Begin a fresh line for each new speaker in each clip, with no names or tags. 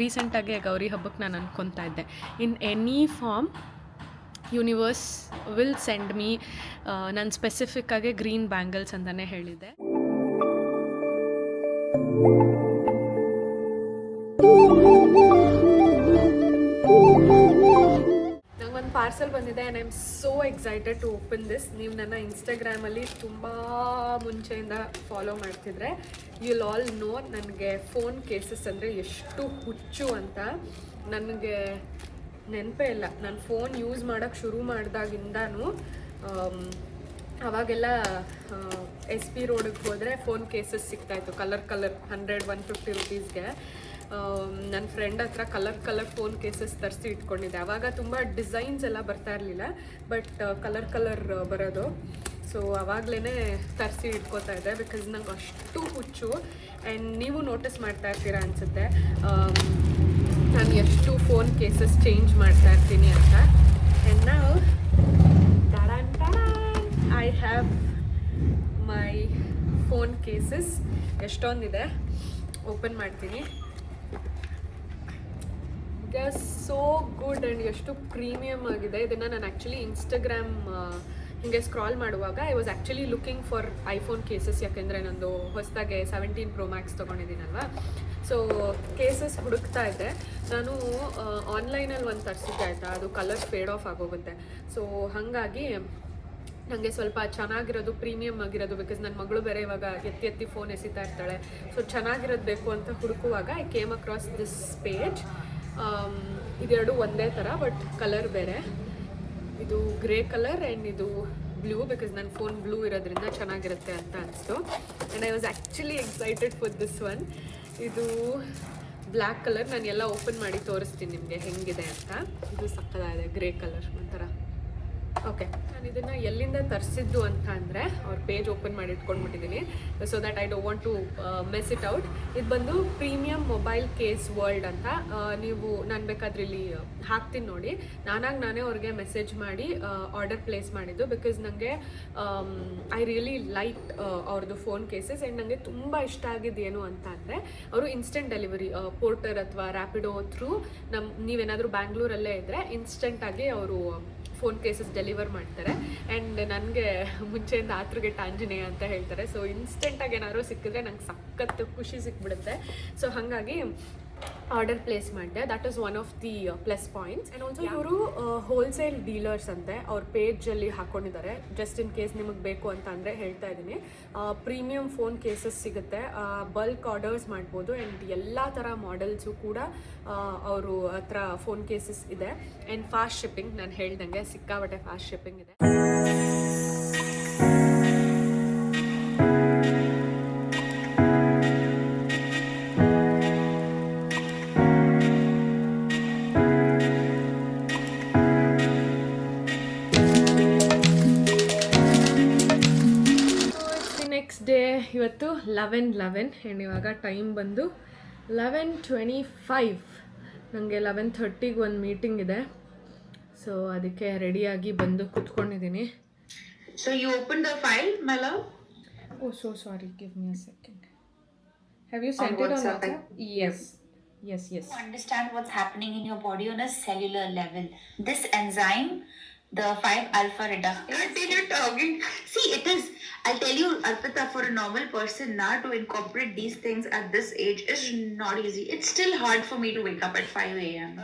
ರೀಸೆಂಟಾಗೆ ಗೌರಿ ಹಬ್ಬಕ್ಕೆ ನಾನು ಅನ್ಕೊತಾ ಇದ್ದೆ, in any form universe will send me. ನಾನು ಸ್ಪೆಸಿಫಿಕ್ಕಾಗಿ ಗ್ರೀನ್ ಬ್ಯಾಂಗಲ್ಸ್ ಅಂತಲೇ ಹೇಳಿದ್ದೆ. ನಂಗೊಂದು ಪಾರ್ಸಲ್ ಬಂದಿದೆ and I am so excited to open this. ನೀವು ನನ್ನ ಇನ್ಸ್ಟಾಗ್ರಾಮಲ್ಲಿ ತುಂಬ ಮುಂಚೆಯಿಂದ ಫಾಲೋ ಮಾಡ್ತಿದ್ರೆ ಯುಲ್ ಆಲ್ ನೋ ನನಗೆ ಫೋನ್ ಕೇಸಸ್ ಅಂದರೆ ಎಷ್ಟು ಹುಚ್ಚು ಅಂತ. ನನಗೆ ನೆನಪೇ ಇಲ್ಲ, ನಾನು ಫೋನ್ ಯೂಸ್ ಮಾಡೋಕ್ಕೆ ಶುರು ಮಾಡಿದಾಗಿಂದನೂ ಅವಾಗೆಲ್ಲ ಎಸ್ ಪಿ ರೋಡಿಗೆ ಹೋದರೆ ಫೋನ್ ಕೇಸಸ್ ಸಿಗ್ತಾಯಿತ್ತು, ಕಲರ್ 100-150 ರುಪೀಸ್ಗೆ. ನನ್ನ ಫ್ರೆಂಡ್ ಹತ್ರ ಕಲರ್ ಫೋನ್ ಕೇಸಸ್ ತರಿಸಿ ಇಟ್ಕೊಂಡಿದ್ದೆ. ಆವಾಗ ತುಂಬ ಡಿಸೈನ್ಸ್ ಎಲ್ಲ ಬರ್ತಾ ಇರಲಿಲ್ಲ, ಬಟ್ ಕಲರ್ ಬರೋದು. ಸೊ ಆವಾಗಲೇ ತರಿಸಿ ಇಟ್ಕೋತಾ ಇದ್ದೆ, ಬಿಕಾಸ್ ನಂಗೆ ಅಷ್ಟು ಹುಚ್ಚು. ಆ್ಯಂಡ್ ನೀವು ನೋಟಿಸ್ ಮಾಡ್ತಾ ಇರ್ತೀರ ಅನಿಸುತ್ತೆ ನಾನು ಎಷ್ಟು ಫೋನ್ ಕೇಸಸ್ ಚೇಂಜ್ ಮಾಡ್ತಾ ಇರ್ತೀನಿ ಅಂತ. ಆ್ಯಂಡ್ ನಾವು I have my phone cases. ಎಷ್ಟೊಂದಿದೆ, ಓಪನ್ ಮಾಡ್ತೀನಿ. It was so good and ಎಷ್ಟು ಪ್ರೀಮಿಯಮ್ ಆಗಿದೆ. ಇದನ್ನು ನಾನು ಆ್ಯಕ್ಚುಲಿ ಇನ್ಸ್ಟಾಗ್ರಾಮ್ ಹೀಗೆ ಸ್ಕ್ರಾಲ್ ಮಾಡುವಾಗ I was actually looking for iPhone cases, ಯಾಕೆಂದರೆ ನಂದು ಹೊಸದಾಗೆ 17 Pro Max ತೊಗೊಂಡಿದ್ದೀನಲ್ವ. ಸೊ ಕೇಸಸ್ ಹುಡುಕ್ತಾ ಇದ್ದೆ. ನಾನು ಆನ್ಲೈನಲ್ಲಿ ಒಂದು ತರಿಸಿದ್ದೆ ಆಯಿತಾ, ಅದು ಕಲರ್ ಫೇಡ್ ಆಫ್ ಆಗೋಗುತ್ತೆ. ಸೊ ಹಾಗಾಗಿ ನನಗೆ ಸ್ವಲ್ಪ ಚೆನ್ನಾಗಿರೋದು, ಪ್ರೀಮಿಯಮ್ ಆಗಿರೋದು, ಬಿಕಾಸ್ ನನ್ನ ಮಗಳು ಬೇರೆ ಇವಾಗ ಎತ್ತಿ ಫೋನ್ ಎಸಿತಾ ಇರ್ತಾಳೆ. ಸೊ ಚೆನ್ನಾಗಿರೋದು ಬೇಕು ಅಂತ ಹುಡುಕುವಾಗ I came across this page. ಇದೆರಡು ಒಂದೇ ಥರ ಬಟ್ ಕಲರ್ ಬೇರೆ. ಇದು ಗ್ರೇ ಕಲರ್ ಆ್ಯಂಡ್ ಇದು ಬ್ಲೂ, ಬಿಕಾಸ್ ನನ್ನ ಫೋನ್ ಬ್ಲೂ ಇರೋದ್ರಿಂದ ಚೆನ್ನಾಗಿರುತ್ತೆ ಅಂತ ಅನಿಸ್ತು. And I was actually excited for this one. ಇದು ಬ್ಲ್ಯಾಕ್ ಕಲರ್. ನಾನು ಎಲ್ಲ ಓಪನ್ ಮಾಡಿ ತೋರಿಸ್ತೀನಿ ನಿಮಗೆ ಹೆಂಗಿದೆ ಅಂತ. ಇದು ಸಕ್ಕತ್ತಾಗಿದೆ, ಗ್ರೇ ಕಲರ್ ಒಂಥರ. ಓಕೆ, ನಾನು ಇದನ್ನು ಎಲ್ಲಿಂದ ತರಿಸಿದ್ದು ಅಂತ ಅಂದರೆ ಅವ್ರ ಪೇಜ್ ಓಪನ್ ಮಾಡಿ ಇಟ್ಕೊಂಡ್ಬಿಟ್ಟಿದ್ದೀನಿ, so that I don't want to mess it out. ಇದು ಬಂದು ಪ್ರೀಮಿಯಮ್ ಮೊಬೈಲ್ ಕೇಸ್ ವರ್ಲ್ಡ್ ಅಂತ. ನೀವು ನಾನು ಬೇಕಾದ್ರೆ ಇಲ್ಲಿ ಹಾಕ್ತೀನಿ ನೋಡಿ. ನಾನೇ ಅವ್ರಿಗೆ ಮೆಸೇಜ್ ಮಾಡಿ ಆರ್ಡರ್ ಪ್ಲೇಸ್ ಮಾಡಿದ್ದು, ಬಿಕಾಸ್ ನನಗೆ ಐ ರಿಯಲಿ ಲೈಕ್ ಅವ್ರದ್ದು ಫೋನ್ ಕೇಸಸ್. ಆ್ಯಂಡ್ ನನಗೆ ತುಂಬ ಇಷ್ಟ ಆಗಿದ್ದು ಏನು ಅಂತ ಅಂದರೆ ಅವರು ಇನ್ಸ್ಟೆಂಟ್ ಡೆಲಿವರಿ, ಪೋರ್ಟರ್ ಅಥವಾ ರ್ಯಾಪಿಡೋ ಥ್ರೂ ನೀವೇನಾದರೂ ಬ್ಯಾಂಗ್ಳೂರಲ್ಲೇ ಇದ್ದರೆ ಇನ್ಸ್ಟೆಂಟಾಗಿ ಅವರು ಫೋನ್ ಕೇಸಸ್ ಡೆಲಿವರ್ ಮಾಡ್ತಾರೆ. ಆ್ಯಂಡ್ ನನಗೆ ಮುಂಚೆಯಿಂದ ಆತೃಗೆಟ್ಟ ಆಂಜನೇಯ ಅಂತ ಹೇಳ್ತಾರೆ. ಸೊ ಇನ್ಸ್ಟೆಂಟಾಗಿ ಏನಾದ್ರು ಸಿಕ್ಕಿದ್ರೆ ನಂಗೆ ಸಖತ್ತು ಖುಷಿ ಸಿಕ್ಬಿಡುತ್ತೆ. ಸೊ ಹಾಗಾಗಿ ಆರ್ಡರ್ ಪ್ಲೇಸ್ ಮಾಡಿದೆ. That is one of the plus points. And also ಇವರು ಹೋಲ್ಸೇಲ್ ಡೀಲರ್ಸ್ ಅಂತೆ, ಅವ್ರ ಪೇಜಲ್ಲಿ ಹಾಕ್ಕೊಂಡಿದ್ದಾರೆ. ಜಸ್ಟ್ ಇನ್ ಕೇಸ್ ನಿಮಗೆ ಬೇಕು ಅಂತ ಅಂದರೆ ಹೇಳ್ತಾ ಇದ್ದೀನಿ. ಪ್ರೀಮಿಯಮ್ ಫೋನ್ ಕೇಸಸ್ ಸಿಗುತ್ತೆ, ಬಲ್ಕ್ ಆರ್ಡರ್ಸ್ ಮಾಡ್ಬೋದು. ಆ್ಯಂಡ್ ಎಲ್ಲ ಥರ ಮಾಡೆಲ್ಸು ಕೂಡ ಅವರು ಹತ್ರ ಫೋನ್ ಕೇಸಸ್ ಇದೆ. ಆ್ಯಂಡ್ ಫಾಸ್ಟ್ ಶಿಪ್ಪಿಂಗ್, ನಾನು ಹೇಳ್ದಂಗೆ ಸಿಕ್ಕಾಬಟ್ಟೆ ಫಾಸ್ಟ್ ಶಿಪ್ಪಿಂಗ್ ಇದೆ. ನೆಕ್ಸ್ಟ್ ಡೇ ಇವತ್ತು 11/11 ಆ್ಯಂಡ್ ಇವಾಗ ಟೈಮ್ ಬಂದು 11:25. ನನಗೆ 11:30ಗೆ ಒಂದು ಮೀಟಿಂಗ್ ಇದೆ. ಸೊ ಅದಕ್ಕೆ ರೆಡಿಯಾಗಿ ಬಂದು ಕೂತ್ಕೊಂಡಿದ್ದೀನಿ.
So you opened the file, my love?
Oh, so sorry. Give me a second. Have you sent it on WhatsApp? Yes. Yes.
You understand what's happening in your body on a cellular level. This enzyme, the 5-alpha reductase. Until you're talking. See, it is. I'll tell you, Arpita, for a normal person now to incorporate these things at this age is not easy. It's still hard for me to wake up at 5 a.m.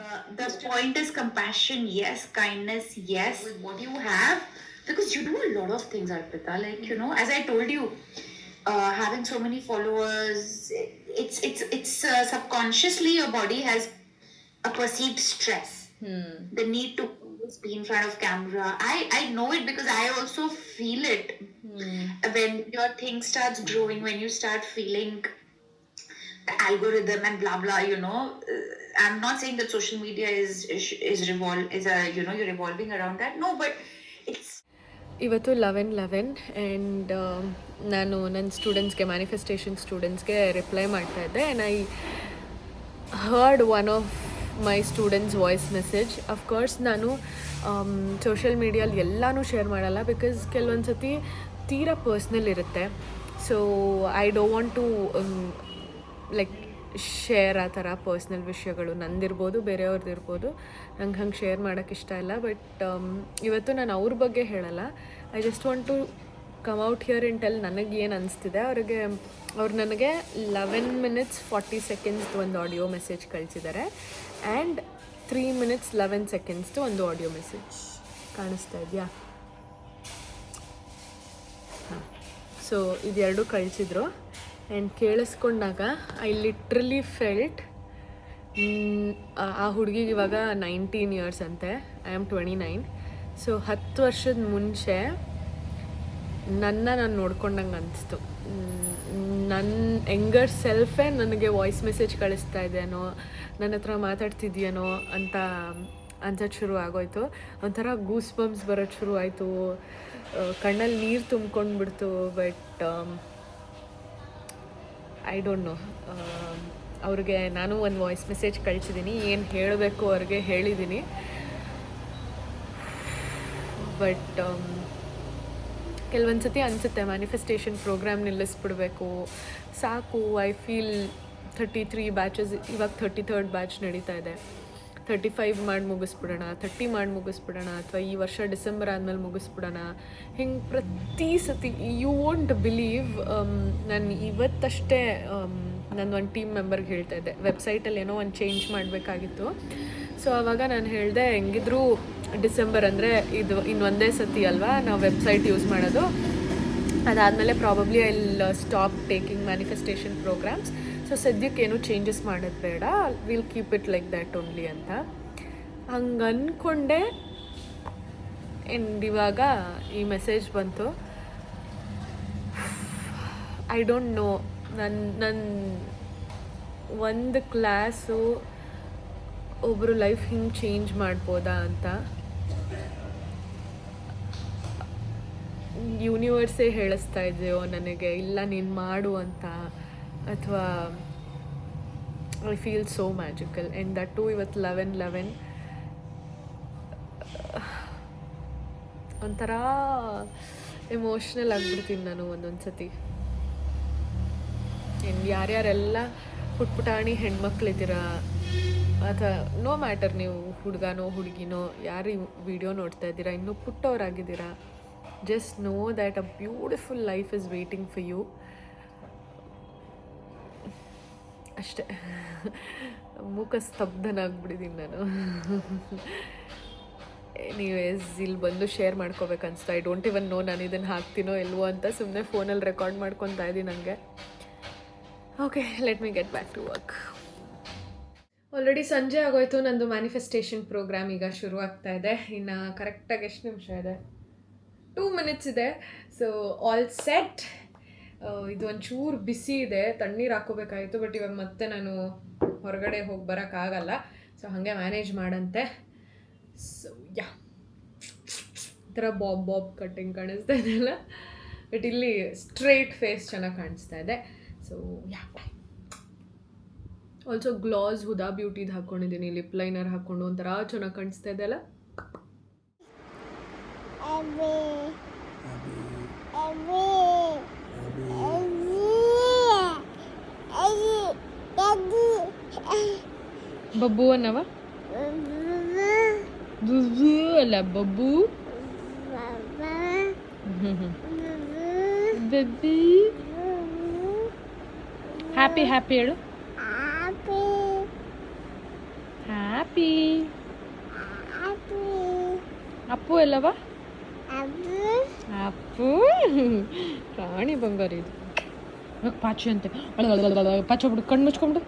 The point is compassion, yes. Kindness, yes. With what you have. Because you do a lot of things, Arpita. Like, you know, as I told you, having so many followers, it's subconsciously your body has a perceived stress. The need to be in front of camera. I know it because I also feel it. When your thing starts growing, when you start feeling the algorithm and blah blah, you know. I'm not saying that social media you're revolving around that. No, but it's.
ಇವತ್ತು 11/11 and ನಾನು ನನ್ನ ಸ್ಟೂಡೆಂಟ್ಸ್ಗೆ, manifestation ಸ್ಟೂಡೆಂಟ್ಸ್ಗೆ reply ಮಾಡ್ತಾ ಇದ್ದೆ. And I heard one of my students voice message. Of course ನಾನು social ಮೀಡಿಯಲ್ಲಿ ಎಲ್ಲನೂ ಶೇರ್ ಮಾಡಲ್ಲ, ಬಿಕಾಸ್ ಕೆಲವೊಂದು ಸತಿ ತೀರಾ ಪರ್ಸ್ನಲ್ ಇರುತ್ತೆ. So I don't want to like share ಆ ಥರ ಪರ್ಸ್ನಲ್ ವಿಷಯಗಳು ನಂದಿರ್ಬೋದು ಬೇರೆಯವ್ರದ್ದು ಇರ್ಬೋದು. ನಂಗೆ ಹಂಗೆ ಶೇರ್ ಮಾಡೋಕ್ಕೆ ಇಷ್ಟ ಇಲ್ಲ. ಬಟ್ ಇವತ್ತು ನಾನು ಅವ್ರ ಬಗ್ಗೆ ಹೇಳಲ್ಲ. I just want to come out here in tell ನನಗೆ ಏನು ಅನಿಸ್ತಿದೆ. ಅವ್ರು ನನಗೆ 11 minutes 40 seconds ಒಂದು ಆಡಿಯೋ ಮೆಸೇಜ್ ಕಳಿಸಿದ್ದಾರೆ ಆ್ಯಂಡ್ 3 minutes 11 seconds ಒಂದು ಆಡಿಯೋ ಮೆಸೇಜ್ ಕಾಣಿಸ್ತಾ ಇದೆಯಾ? ಹಾಂ, ಸೊ ಇದೆರಡು ಕಳಿಸಿದ್ರು ಆ್ಯಂಡ್ ಕೇಳಿಸ್ಕೊಂಡಾಗ ಐ ಲಿಟ್ರಲಿ ಫೆಲ್ಟ್ ಆ ಹುಡುಗಿಗೆ ಇವಾಗ 19 years ಅಂತೆ, ಐ ಆಮ್ 29. ಸೊ 10 ವರ್ಷದ ಮುಂಚೆ ನಾನು ನೋಡ್ಕೊಂಡಂಗೆ ಅನಿಸ್ತು. ನನ್ನ ಯಂಗರ್ ಸೆಲ್ಫೇ ನನಗೆ ವಾಯ್ಸ್ ಮೆಸೇಜ್ ಕಳಿಸ್ತಾ ಇದೆಯೇನೋ, ನನ್ನ ಹತ್ರ ಮಾತಾಡ್ತಿದ್ಯೇನೋ ಅಂತ ಅನ್ಸೋದು ಶುರು ಆಗೋಯ್ತು. ಒಂಥರ ಗೂಸ್ ಬಂಪ್ಸ್ ಬರೋದು ಶುರು ಆಯಿತು, ಕಣ್ಣಲ್ಲಿ ನೀರು ತುಂಬ್ಕೊಂಡ್ಬಿಡ್ತು. ಬಟ್ ಐ ಡೋಂಟ್ ನೋ, ಅವ್ರಿಗೆ ನಾನು ಒಂದು ವಾಯ್ಸ್ ಮೆಸೇಜ್ ಕಳಿಸಿದ್ದೀನಿ, ಏನು ಹೇಳಬೇಕು ಅವ್ರಿಗೆ ಹೇಳಿದ್ದೀನಿ. ಬಟ್ ಕೆಲವೊಂದು ಸತಿ ಅನಿಸುತ್ತೆ ಮ್ಯಾನಿಫೆಸ್ಟೇಷನ್ ಪ್ರೋಗ್ರಾಮ್ ನಿಲ್ಲಿಸ್ಬಿಡ್ಬೇಕು, ಸಾಕು. ಐ ಫೀಲ್ 33 ಬ್ಯಾಚಸ್, ಇವಾಗ 33rd ಬ್ಯಾಚ್ ನಡೀತಾ ಇದೆ. 35 ಮಾಡಿ ಮುಗಿಸ್ಬಿಡೋಣ, 30 ಮಾಡಿ ಮುಗಿಸ್ಬಿಡೋಣ, ಅಥವಾ ಈ ವರ್ಷ ಡಿಸೆಂಬರ್ ಆದಮೇಲೆ ಮುಗಿಸ್ಬಿಡೋಣ. ಹಿಂಗೆ ಪ್ರತಿ ಸತಿ ಯು ವೋಂಟ್ ಬಿಲೀವ್. ನಾನು ಇವತ್ತಷ್ಟೇ ನನ್ನ ಒಂದು ಟೀಮ್ ಮೆಂಬರ್ಗೆ ಹೇಳ್ತಾ ಇದ್ದೆ, ವೆಬ್ಸೈಟಲ್ಲಿ ಏನೋ ಒಂದು ಚೇಂಜ್ ಮಾಡಬೇಕಾಗಿತ್ತು. ಸೊ ಆವಾಗ ನಾನು ಹೇಳಿದೆ, ಹೆಂಗಿದ್ರು ಡಿಸೆಂಬರ್ ಅಂದರೆ ಇದು ಇನ್ನೊಂದೇ ಸತಿ ಅಲ್ವಾ ನಾವು ವೆಬ್ಸೈಟ್ ಯೂಸ್ ಮಾಡೋದು, ಅದಾದಮೇಲೆ probably I will stop taking manifestation programs. So ಸದ್ಯಕ್ಕೆ ಏನೂ ಚೇಂಜಸ್ ಮಾಡೋದು ಬೇಡ, will keep it like that only ಅಂತ ಹಂಗೆ ಅಂದ್ಕೊಂಡೆ. ಆ್ಯಂಡ್ ಇವಾಗ ಈ ಮೆಸೇಜ್ ಬಂತು. ಐ ಡೋಂಟ್ ನೋ, ನನ್ನ ಒಂದು ಕ್ಲಾಸು ಒಬ್ಬರು ಲೈಫ್ ಹಿಂಗೆ ಚೇಂಜ್ ಮಾಡ್ಬೋದಾ ಅಂತ. ಯೂನಿವರ್ಸೇ ಹೇಳಿಸ್ತಾ ಇದೆಯೋ ನನಗೆ, ಇಲ್ಲ ನೀನು ಮಾಡು ಅಂತ, ಅಥವಾ I feel so magical. And that too ಇವತ್ತು 11/11 ಒಂಥರ ಎಮೋಷ್ನಲ್ ಆಗಿಬಿಡ್ತೀನಿ ನಾನು ಒಂದೊಂದು ಸತಿ. ಆ್ಯಂಡ್ ಯಾರ್ಯಾರೆಲ್ಲ ಪುಟ್ಪುಟಾಣಿ ಹೆಣ್ಮಕ್ಳಿದ್ದೀರಾ, ಅಥವಾ ನೋ ಮ್ಯಾಟರ್ ನೀವು ಹುಡುಗನೋ ಹುಡುಗಿನೋ ಯಾರು ಈ ವಿಡಿಯೋ ನೋಡ್ತಾ ಇದ್ದೀರಾ, ಇನ್ನೂ ಪುಟ್ಟವರಾಗಿದ್ದೀರಾ, just know that a beautiful life is waiting for you. ಅಷ್ಟೇ. ಮೂಕ ಸ್ತಬ್ಧನಾಗ್ಬಿಟ್ಟಿದ್ದೀನಿ ನಾನು. ಎನಿವೇಸ್, ಇಲ್ಲಿ ಬಂದು ಶೇರ್ ಮಾಡ್ಕೋಬೇಕನ್ನಿಸ್ತು. ಐ ಡೋಂಟ್ ಇವನ್ ನೋ ನಾನು ಇದನ್ನು ಹಾಕ್ತೀನೋ ಇಲ್ವೋ ಅಂತ ಸುಮ್ಮನೆ ಫೋನಲ್ಲಿ ರೆಕಾರ್ಡ್ ಮಾಡ್ಕೊತಾ ಇದ್ದೀನಿ ನನಗೆ. Okay, let me get back to work. Already ಸಂಜೆ ಆಗೋಯ್ತು. ನಂದು ಮ್ಯಾನಿಫೆಸ್ಟೇಷನ್ ಪ್ರೋಗ್ರಾಮ್ ಈಗ ಶುರು ಆಗ್ತಾ ಇದೆ. ಇನ್ನು ಕರೆಕ್ಟಾಗಿ ಎಷ್ಟು ನಿಮಿಷ ಇದೆ? 2 minutes ಇದೆ. So all set. ಇದು ಒಂಚೂರು ಬಿಸಿ ಇದೆ, ತಣ್ಣೀರು ಹಾಕೋಬೇಕಾಗಿತ್ತು. ಬಟ್ ಇವಾಗ ಮತ್ತೆ ನಾನು ಹೊರಗಡೆ ಹೋಗಿ ಬರೋಕ್ಕಾಗಲ್ಲ. ಸೊ ಹಾಗೆ ಮ್ಯಾನೇಜ್ ಮಾಡಂತೆ. ಸೊ ಯಾ, ಈ ಥರ ಬಾಬ್ ಕಟ್ಟಿಂಗ್ ಕಾಣಿಸ್ತಾ ಇದೆಯಲ್ಲ, ಬಟ್ ಇಲ್ಲಿ ಸ್ಟ್ರೇಟ್ ಫೇಸ್ ಚೆನ್ನಾಗಿ ಕಾಣಿಸ್ತಾ ಇದೆ. So yeah, also gloss Huda ಬ್ಯೂಟಿದು ಹಾಕ್ಕೊಂಡಿದ್ದೀನಿ, ಲಿಪ್ ಲೈನರ್ ಹಾಕ್ಕೊಂಡು ಒಂಥರ ಚೆನ್ನಾಗಿ ಕಾಣಿಸ್ತಾ ಇದೆ ಅಲ್ಲ. ಬಬ್ಬು ಅನ್ನವ ಅಲ್ಲ, ಬಬ್ಬು ಬಬ್ಬಿ. ಹ್ಯಾಪಿ ಹ್ಯಾಪಿ ಹೇಳು. ಹ್ಯಾಪಿ ಅಪ್ಪು ಎಲ್ಲವಾ? ಅಪ್ಪು ರಾಣಿ ಬಂಗಾರ. ಇದು ಪಾಚಿ ಅಂತೆ, ಪಾಚೋಗ್ಬಿಡು, ಕಣ್ಣು ಮುಚ್ಕೊಂಬಿಡು.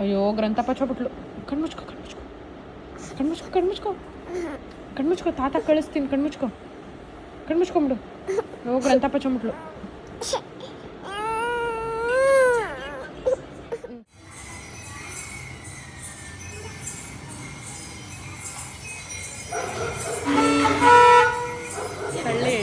ಅಯ್ಯೋ ಗ್ರಂಥ ಪಾಚೋಗ್ಬಿಟ್ಲು. ಕಣ್ಮುಚ್ಕೊ ಕಣ್ಮುಚ್ಕೊ ಕಣ್ಮುಚ್ಕೊ ಕಣ್ಮುಚ್ಕೊ ಕಣ್ಮುಚ್ಕೊ, ತಾತ ಕಳಿಸ್ತೀನಿ. ಕಣ್ಮುಚ್ಕೊ ಕಣ್ಮುಚ್ಕೊಂಬಿಡು. ಅಯ್ಯೋ ಗ್ರಂಥ ಪಾಚೋಗ್ಬಿಟ್ಲು. ಹಳ್ಳಿ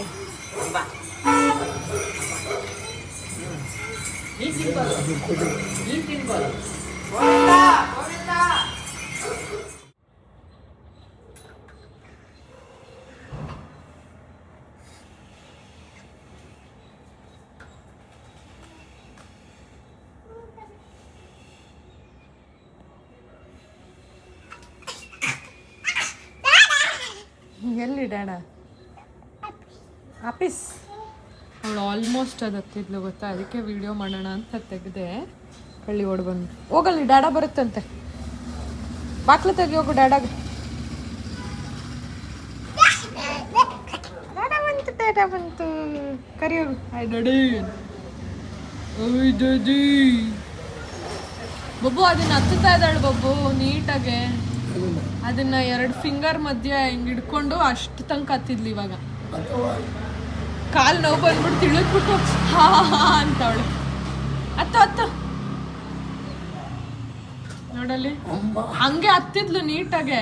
ಎಲ್ಲಿ ಡ್ಯಾಡ ಆಫೀಸ್ ಅವಳು ಆಲ್ಮೋಸ್ಟ್ ಅದು ಹತ್ತಿದ್ಲು ಗೊತ್ತಾ, ಅದಕ್ಕೆ ವಿಡಿಯೋ ಮಾಡೋಣ ಅಂತ ತೆಗೆದೆ. ಕಳ್ಳಿ ಓಡ್ ಬಂದು ಹೋಗಲ್ಲಿ ಡ್ಯಾಡ ಬರುತ್ತಂತೆ. ಬಾಕ್ಲು ತೆಗಿ ಹೋಗು ಡ್ಯಾಡಾಗ. ಡ್ಯಾಡ ಬಂತು ಕರಿಯೋಗು. ಆಯ್ ಡ್ಯಾಡಿ, ಓಯ್ ಡ್ಯಾಡಿ. ಬಬ್ಬು ಅದನ್ನ ಹತ್ತುತ್ತಾ ಇದ್ದಾಳೆ ಬಬ್ಬು ನೀಟಾಗೆ. ಅದನ್ನ 2 ಫಿಂಗರ್ ಮಧ್ಯೆ ಹಿಂಗೆ ಹಿಡ್ಕೊಂಡು ಅಷ್ಟು ತನಕ ಹತ್ತಿದ್ಲು. ಇವಾಗ ಕಾಲು ನೋವು ಬಂದ್ಬಿಟ್ಟು ತಿಳಿದ್ಬಿಟ್ಟು ಹಾ ಅಂತವಳು. ಹತ್ತು ನೋಡಲ್ಲಿ ಹಂಗೆ ಹತ್ತಿದ್ಲು ನೀಟಾಗೆ.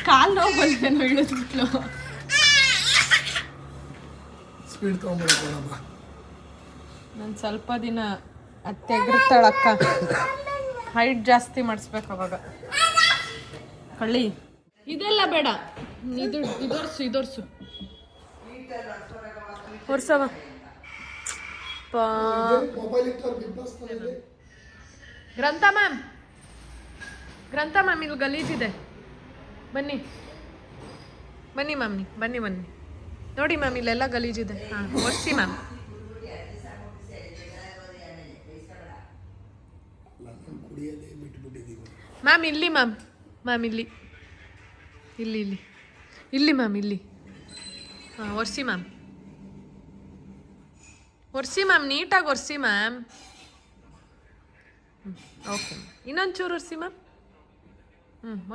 ಕಾಲು ನೋವು ಬಂದೇನೋ ಇಳಿದ್ಬಿಟ್ಲು. ನಾನು ಸ್ವಲ್ಪ ದಿನ ತೆಗಿರ್ತಾಳಕ್ಕ, ಹೈಟ್ ಜಾಸ್ತಿ ಮಾಡಿಸ್ಬೇಕು ಅವಾಗ. ಕಳ್ಳಿ ಇದೆಲ್ಲ ಬೇಡ, ಇದೊರ್ಸು ವರ್ಷವ ಗ್ರಂಥ ಮ್ಯಾಮ್ ಇಲ್ಲಿ ಗಲೀಜಿದೆ. ಬನ್ನಿ ಮ್ಯಾಮ್, ಬನ್ನಿ ನೋಡಿ ಮ್ಯಾಮ್, ಇಲ್ಲೆಲ್ಲ ಗಲೀಜಿದೆ. ಹಾಂ ಒರ್ಸಿ ಮ್ಯಾಮ್. ಮ್ಯಾಮ್ ಇಲ್ಲಿ ಇಲ್ಲಿ ಮ್ಯಾಮ್, ಇಲ್ಲಿ ಹಾಂ ಒರ್ಸಿ ಮ್ಯಾಮ್, ನೀಟಾಗಿ ಒರ್ಸಿ ಮ್ಯಾಮ್. ಓಕೆ, ಇನ್ನೊಂಚೂರು ಒರ್ಸಿ ಮ್ಯಾಮ್.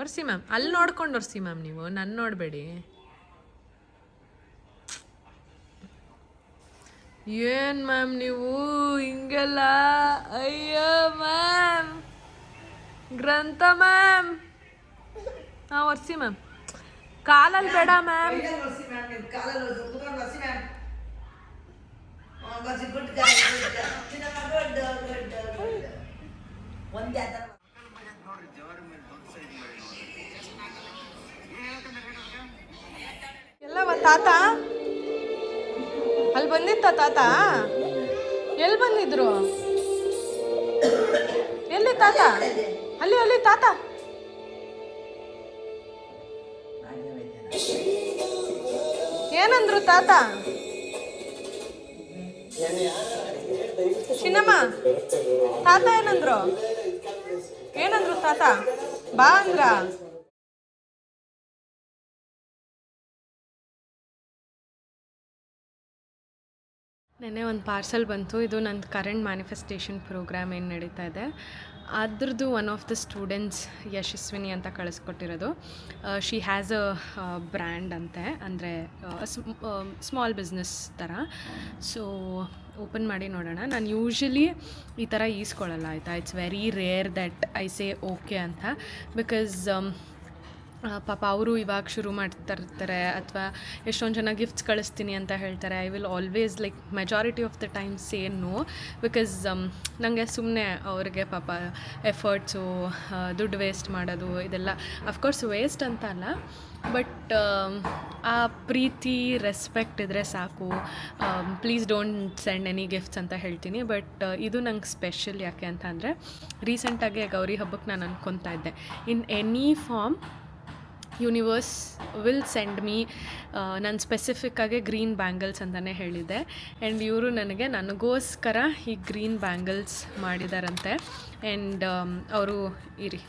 ಒರ್ಸಿ ಮ್ಯಾಮ್, ಅಲ್ಲಿ ನೋಡ್ಕೊಂಡು ಒರ್ಸಿ ಮ್ಯಾಮ್, ನೀವು ನನ್ನ ನೋಡಬೇಡಿ. ಏನು ಮ್ಯಾಮ್ ನೀವು ಹಿಂಗೆಲ್ಲ? ಅಯ್ಯೋ ಮ್ಯಾಮ್, ಗ್ರಂಥ ಮ್ಯಾಮ್. ಹಾಂ ಒರ್ಸಿ ಮ್ಯಾಮ್, ಕಾಲಲ್ಲಿ ಬೇಡ ಮ್ಯಾಮ್. ಎಲ್ಲವ ತಾತ ಅಲ್ಲಿ ಬಂದಿತ್ತ? ತಾತ ಎಲ್ಲಿ ಬಂದಿದ್ರು? ಎಲ್ಲಿ ತಾತ? ಅಲ್ಲಿ ತಾತ. ಏನಂದ್ರು ತಾತ? ಚಿನ್ನಮ್ಮ, ತಾತ ಏನಂದ್ರು ತಾತ? ಬಾ ಅಂದ್ರ? ನೆನ್ನೆ ಒಂದು ಪಾರ್ಸಲ್ ಬಂತು. ಇದು ನನ್ನ ಕರೆಂಟ್ ಮ್ಯಾನಿಫೆಸ್ಟೇಷನ್ ಪ್ರೋಗ್ರಾಮ್ ಏನು ನಡೀತಾ ಇದೆ ಅದ್ರದ್ದು one of the students Yashaswini ಅಂತ ಕಳಿಸ್ಕೊಟ್ಟಿರೋದು. ಶಿ ಹ್ಯಾಸ್ ಅ ಬ್ರ್ಯಾಂಡ್ ಅಂತೆ, ಅಂದರೆ ಸ್ಮಾಲ್ ಬಿಸ್ನೆಸ್ ಥರ. ಸೊ ಓಪನ್ ಮಾಡಿ ನೋಡೋಣ. ನಾನು ಯೂಶ್ವಲಿ ಈ ಥರ ಈಸ್ಕೊಳ್ಳಲ್ಲ ಆಯಿತಾ. It's very rare that I say okay ಅಂತ. ಬಿಕಾಸ್ ಪಾಪ ಅವರು ಇವಾಗ ಶುರು ಮಾಡ್ತಿರ್ತಾರೆ, ಅಥವಾ ಎಷ್ಟೊಂದು ಜನ ಗಿಫ್ಟ್ಸ್ ಕಳಿಸ್ತೀನಿ ಅಂತ ಹೇಳ್ತಾರೆ. I will always like majority of the time say no. Because ನನಗೆ ಸುಮ್ಮನೆ ಅವ್ರಿಗೆ ಪಾಪ ಎಫರ್ಟ್ಸು, ದುಡ್ಡು ವೇಸ್ಟ್ ಮಾಡೋದು ಇದೆಲ್ಲ ಅಫ್ಕೋರ್ಸ್ ವೇಸ್ಟ್ ಅಂತ ಅಲ್ಲ, ಬಟ್ ಆ ಪ್ರೀತಿ ರೆಸ್ಪೆಕ್ಟ್ ಇದ್ದರೆ ಸಾಕು. Please don't send any gifts ಅಂತ ಹೇಳ್ತೀನಿ. ಬಟ್ ಇದು ನಂಗೆ ಸ್ಪೆಷಲ್. ಯಾಕೆ ಅಂತ ಅಂದರೆ ರೀಸೆಂಟಾಗಿ ಗೌರಿ ಹಬ್ಬಕ್ಕೆ ನಾನು ಅನ್ಕೊತಾ ಇದ್ದೆ, in any form universe will send me. ನಾನು ಸ್ಪೆಸಿಫಿಕ್ಕಾಗಿ ಗ್ರೀನ್ ಬ್ಯಾಂಗಲ್ಸ್ ಅಂತಲೇ ಹೇಳಿದ್ದೆ. ಆ್ಯಂಡ್ ಇವರು ನನಗೋಸ್ಕರ ಈ ಗ್ರೀನ್ ಬ್ಯಾಂಗಲ್ಸ್ ಮಾಡಿದಾರಂತೆ. ಆ್ಯಂಡ್ ಅವರು ಇರಿ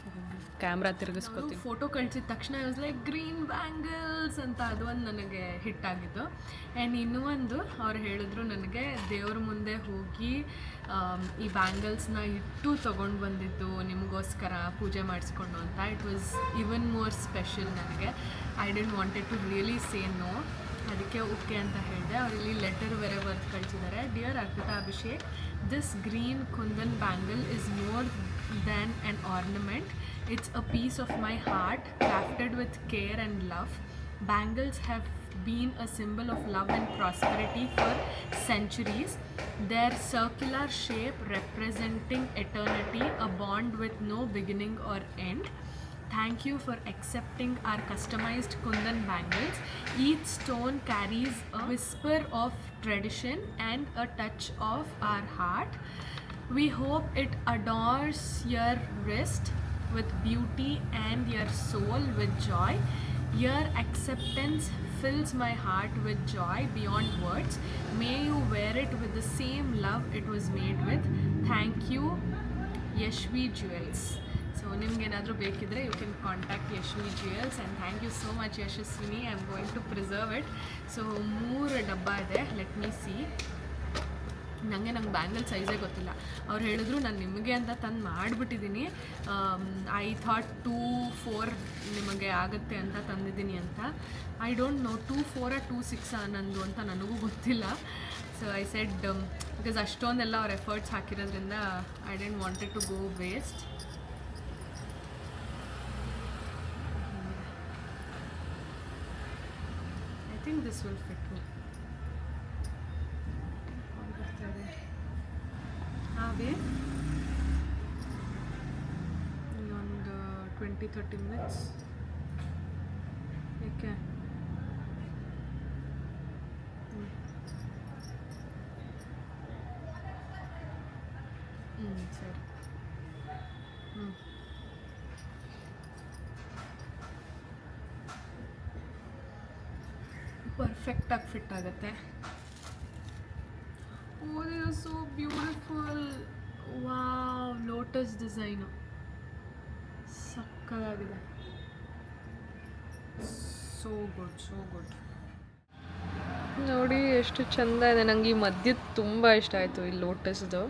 ಕ್ಯಾಮ್ರಾ ತಿರುಗಿಸ್ಕೊತೀನಿ. ಫೋಟೋ ಕಳಿಸಿದ ತಕ್ಷಣ ವಾಸ್ ಲೈಕ್ ಗ್ರೀನ್ ಬ್ಯಾಂಗಲ್ಸ್ ಅಂತ, ಅದು ಒಂದು ನನಗೆ ಹಿಟ್ಟಾಗಿದ್ದು. ಆ್ಯಂಡ್ ಇನ್ನೂ ಒಂದು ಅವ್ರು ಹೇಳಿದ್ರು ನನಗೆ ದೇವ್ರ ಮುಂದೆ ಹೋಗಿ ಈ ಬ್ಯಾಂಗಲ್ಸ್ನ ಇಟ್ಟು ತೊಗೊಂಡು ಬಂದಿದ್ದು ನಿಮಗೋಸ್ಕರ ಪೂಜೆ ಮಾಡಿಸ್ಕೊಂಡು ಅಂತ. It was even more special ನನಗೆ. I didn't wanted to really say no, ಅದಕ್ಕೆ ಓಕೆ ಅಂತ ಹೇಳಿದೆ. ಅವರಲ್ಲಿ ಲೆಟರ್ ಬೇರೆ ಬರ್ದು ಕಳಿಸಿದ್ದಾರೆ. Dear Arpita Abhishek, this green kundan bangle is more than an ornament. It's a piece of my heart, crafted with care and love. Bangles have been a symbol of love and prosperity for centuries. Their circular shape representing eternity, a bond with no beginning or end. Thank you for accepting our customized Kundan bangles. Each stone carries a whisper of tradition and a touch of our heart. We hope it adorns your wrist with beauty and your soul with joy. Your acceptance fills my heart with joy beyond words. May you wear it with the same love it was made with. Thank you, Yashvi Jewels. So ನಿಮ್ಗೇನಾದರೂ ಬೇಕಿದ್ರೆ you can contact Yashvi Jewels. And thank you so much Yashaswini. I am going to preserve it. So 3 ಡಬ್ಬ ಇದೆ. Let me see. ನಂಗೆ bangle ಸೈಜೇ ಗೊತ್ತಿಲ್ಲ. ಅವ್ರು ಹೇಳಿದ್ರು ನಾನು ನಿಮಗೆ ಅಂತ ತಂದು ಮಾಡಿಬಿಟ್ಟಿದ್ದೀನಿ. ಐ ಥಾಟ್ 2-4 ನಿಮಗೆ ಆಗುತ್ತೆ ಅಂತ ತಂದಿದ್ದೀನಿ ಅಂತ. ಐ ಡೋಂಟ್ ನೋ 2-4 or 2-6 ನಂದು ಅಂತ ನನಗೂ ಗೊತ್ತಿಲ್ಲ. ಸೊ ಐ ಸೆಡ್ ಬಿಕಾಸ್ ಅಷ್ಟೊಂದೆಲ್ಲ ಅವ್ರ ಎಫರ್ಟ್ಸ್ ಹಾಕಿರೋದ್ರಿಂದ I didn't wanted to go waste. I think this will fit me. ಹಾಗೆ ಇನ್ನೊಂದು 20-30 ಮಿನಿಟ್ಸ್. ಏಕೆ ಸರಿ. ಪರ್ಫೆಕ್ಟಾಗಿ ಫಿಟ್ ಆಗುತ್ತೆ. Oh, they are so beautiful. Wow, lotus design. ಸಕ್ಕತ್ತಾಗಿದೆ. So good, so good. ನೋಡಿ ಎಷ್ಟು ಚೆಂದ ಇದೆ. ನನಗೆ ಈ ಮಧ್ಯದ ತುಂಬ ಇಷ್ಟ ಆಯಿತು ಈ ಲೋಟಸ್ದು.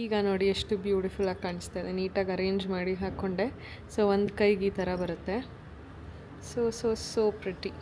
ಈಗ ನೋಡಿ ಎಷ್ಟು ಬ್ಯೂಟಿಫುಲ್ಲಾಗಿ ಕಾಣಿಸ್ತಾ ಇದೆ. ನೀಟಾಗಿ ಅರೇಂಜ್ ಮಾಡಿ ಹಾಕ್ಕೊಂಡೆ. ಸೊ ಒಂದು ಕೈಗೆ ಈ ಥರ ಬರುತ್ತೆ. So pretty.